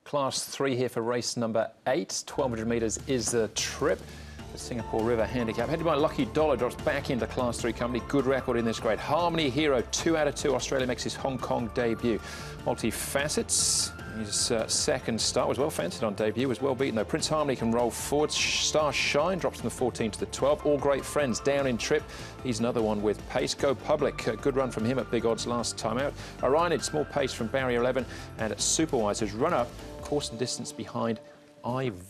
Class 3 here for race number 8. 1,200 metres is the trip. The Singapore River Handicap. Headed by Lucky Dollar, drops back into Class 3 company. Good record in this grade. Harmony Hero, 2 out of 2. Australia makes his Hong Kong debut. Multi-facets. His second start was well fancied on debut, was well beaten though. Prince Harmony can roll forward. Star Shine drops from the 14 to the 12. All Great Friends down in trip. He's another one with pace. Go Public, a good run from him at big odds last time out. Orionid, small pace from barrier 11. And at Superwise, his runner, course and distance behind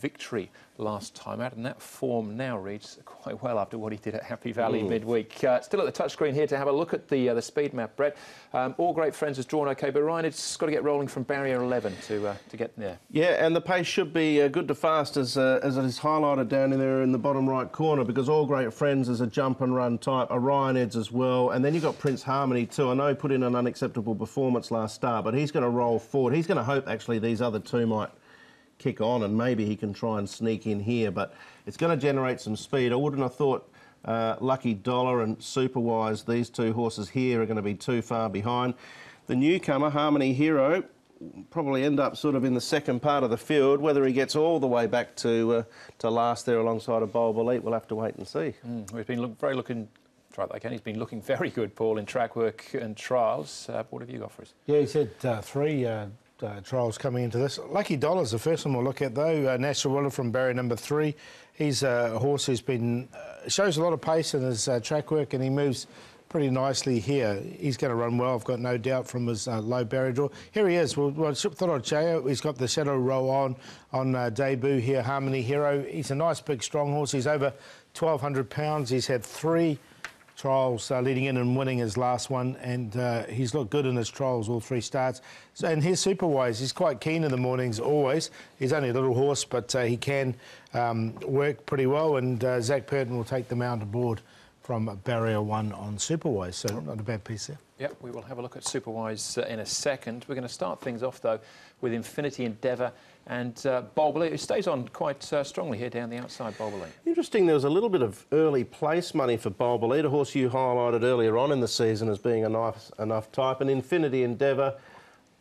Victory last time out, and that form now reads quite well after what he did at Happy Valley midweek. Still at the touchscreen here to have a look at the speed map, Brett. All Great Friends has drawn okay, but Ryan, it's got to get rolling from barrier 11 to get there. Yeah, and the pace should be good to fast as it is highlighted down in there in the bottom right corner, because All Great Friends is a jump and run type, Orionids as well, and then you've got Prince Harmony too. I know he put in an unacceptable performance last start, but he's going to roll forward. He's going to hope actually these other two might kick on and maybe he can try and sneak in here, but it's going to generate some speed. I wouldn't have thought Lucky Dollar and Superwise, these two horses here, are going to be too far behind. The newcomer, Harmony Hero, probably end up sort of in the second part of the field. Whether he gets all the way back to last there alongside a Bulb Elite, we'll have to wait and see. He's been He's been looking very good, Paul, in track work and trials. What have you got for us? Yeah, he's had three trials coming into this. Lucky Dollar's the first one we'll look at though. Natural Willer from barrier number 3. He's a horse who's been shows a lot of pace in his track work, and he moves pretty nicely here. He's going to run well, I've got no doubt, from his low barrier draw. Here he is. Well, I thought I'd show you. He's got the Shadow Roll on debut here, Harmony Hero. He's a nice big strong horse. He's over 1,200 pounds. He's had 3 trials leading in and winning his last one, and he's looked good in his trials, all 3 starts. So, and here's Superwise. He's quite keen in the mornings always. He's only a little horse, but he can work pretty well, and Zach Purton will take the mount aboard from barrier 1 on Superwise, so not a bad piece there. Yep, we will have a look at Superwise in a second. We're going to start things off though with Infinity Endeavour and Bulb Elite, who stays on quite strongly here down the outside. Bulb Elite. Interesting, there was a little bit of early place money for Bulb Elite, a horse you highlighted earlier on in the season as being a nice enough type. And Infinity Endeavour,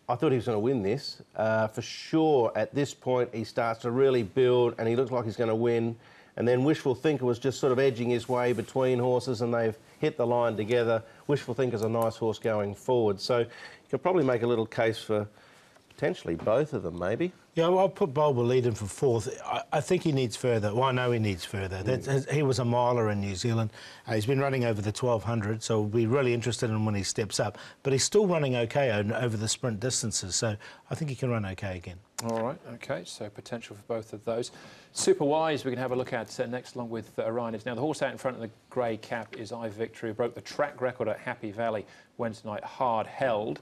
I thought he was going to win this. For sure, at this point, he starts to really build and he looks like he's going to win. And then Wishful Thinker was just sort of edging his way between horses, and they've hit the line together. Wishful Thinker's a nice horse going forward. So you could probably make a little case for potentially both of them, maybe. Yeah, well, I'll put Bulb Elite in for 4th. I think he needs further. Well, I know he needs further. He was a miler in New Zealand. He's been running over the 1,200, so we'll be really interested in when he steps up. But he's still running okay over the sprint distances, so I think he can run okay again. All right, okay, so potential for both of those. Superwise, we can have a look at next, along with Orionids. Now, the horse out in front of the grey cap is Victory, who broke the track record at Happy Valley Wednesday night, hard held.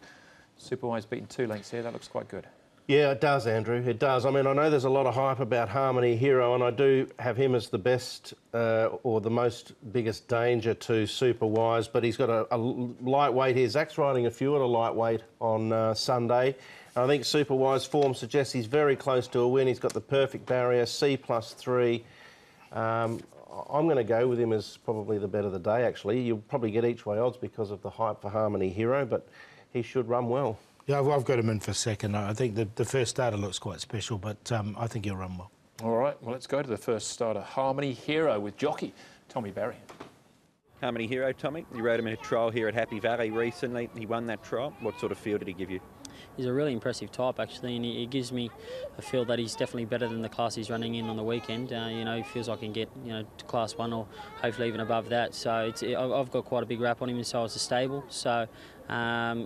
Superwise beaten 2 lengths here. That looks quite good. Yeah, it does, Andrew. It does. I mean, I know there's a lot of hype about Harmony Hero, and I do have him as the best or the most biggest danger to Superwise, but he's got a lightweight here. Zach's riding a few at a lightweight on Sunday. I think Superwise form suggests he's very close to a win. He's got the perfect barrier, C+3. I'm going to go with him as probably the bet of the day, actually. You'll probably get each way odds because of the hype for Harmony Hero, but he should run well. Yeah, I've got him in for 2nd. I think the first starter looks quite special, but I think he'll run well. All right, well, let's go to the first starter, Harmony Hero, with jockey Tommy Berry. Harmony Hero, Tommy. You rode him in a trial here at Happy Valley recently. He won that trial. What sort of feel did he give you? He's a really impressive type, actually, and he gives me a feel that he's definitely better than the class he's running in on the weekend. You know, he feels like he can get, you know, to Class 1 or hopefully even above that. So I've got quite a big rap on him, and so is the stable. So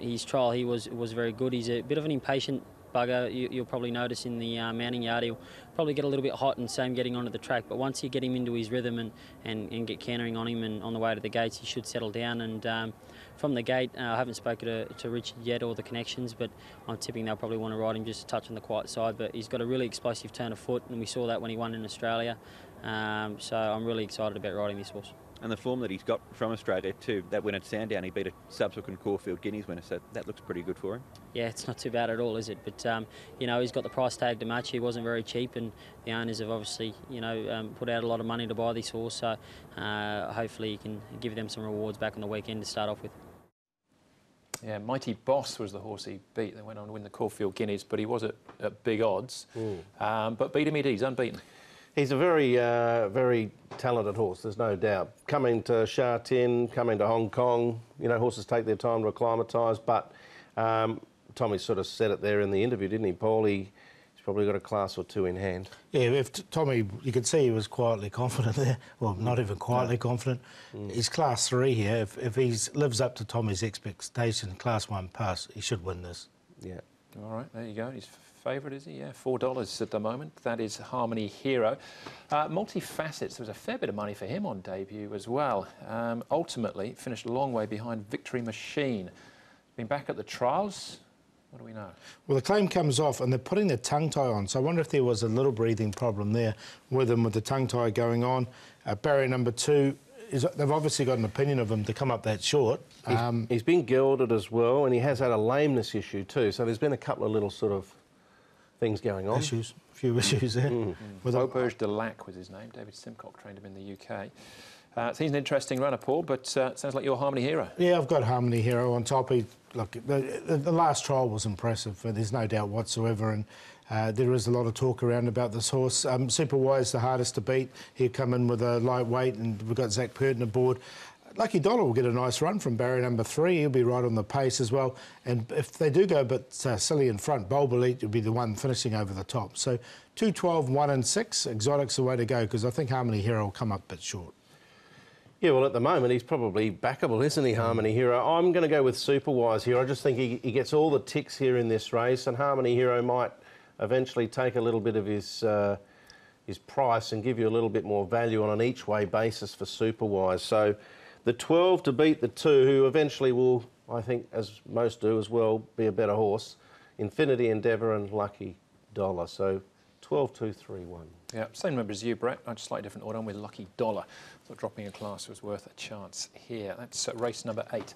his trial, he was very good. He's a bit of an impatient bugger. You'll probably notice in the mounting yard, he'll probably get a little bit hot and same getting onto the track, but once you get him into his rhythm and get cantering on him and on the way to the gates, he should settle down. And from the gate, I haven't spoken to Richard yet or the connections, but I'm tipping they'll probably want to ride him just a touch on the quiet side. But he's got a really explosive turn of foot, and we saw that when he won in Australia. So I'm really excited about riding this horse. And the form that he's got from Australia too, that win at Sandown, he beat a subsequent Caulfield Guineas winner, so that looks pretty good for him. Yeah, it's not too bad at all, is it? But, you know, he's got the price tag to match. He wasn't very cheap, and the owners have obviously, you know, put out a lot of money to buy this horse, so hopefully he can give them some rewards back on the weekend to start off with. Yeah, Mighty Boss was the horse he beat. They went on to win the Caulfield Guineas, but he was at big odds. But beat him he did. He's unbeaten. He's a very talented horse, there's no doubt. Coming to Sha Tin, coming to Hong Kong, you know, horses take their time to acclimatise, but Tommy sort of said it there in the interview, didn't he, Paul? He's probably got a class or two in hand. Yeah, if Tommy, you could see he was quietly confident there. Well, not even quietly confident. He's class 3 here. If he lives up to Tommy's expectation, class 1 pass, he should win this. Yeah. All right, there you go. He's favourite, is he? Yeah, $4 at the moment. That is Harmony Hero. Multifacets, there was a fair bit of money for him on debut as well. Ultimately, finished a long way behind Victory Machine. Been back at the trials. What do we know? Well, the claim comes off and they're putting the tongue tie on, so I wonder if there was a little breathing problem there with him with the tongue tie going on. Barrier number 2, they've obviously got an opinion of him to come up that short. He's been gelded as well, and he has had a lameness issue too, so there's been a couple of little sort of things going on. A few issues there. Auberge de Lac was his name. David Simcock trained him in the UK. So he's an interesting runner, Paul, but sounds like your Harmony Hero. Yeah, I've got Harmony Hero on top. Look, the last trial was impressive, there's no doubt whatsoever, and there is a lot of talk around about this horse. Superwise, the hardest to beat. He'll come in with a lightweight, and we've got Zach Purton aboard. Lucky Dollar will get a nice run from barrier number 3. He'll be right on the pace as well. And if they do go a bit silly in front, Bulb Elite will be the one finishing over the top. So 2, 12, 1 and 6, Exotic's the way to go, because I think Harmony Hero will come up a bit short. Yeah, well, at the moment, he's probably backable, isn't he, Harmony Hero? I'm going to go with Superwise here. I just think he gets all the ticks here in this race, and Harmony Hero might eventually take a little bit of his price and give you a little bit more value on an each-way basis for Superwise. So the 12 to beat the 2, who eventually will, I think, as most do as well, be a better horse, Infinity Endeavour and Lucky Dollar. So 12, 2, 3, 1. Yeah, same number as you, Brett. I'd slightly different order on with Lucky Dollar. Thought dropping a class was worth a chance here. That's race number 8.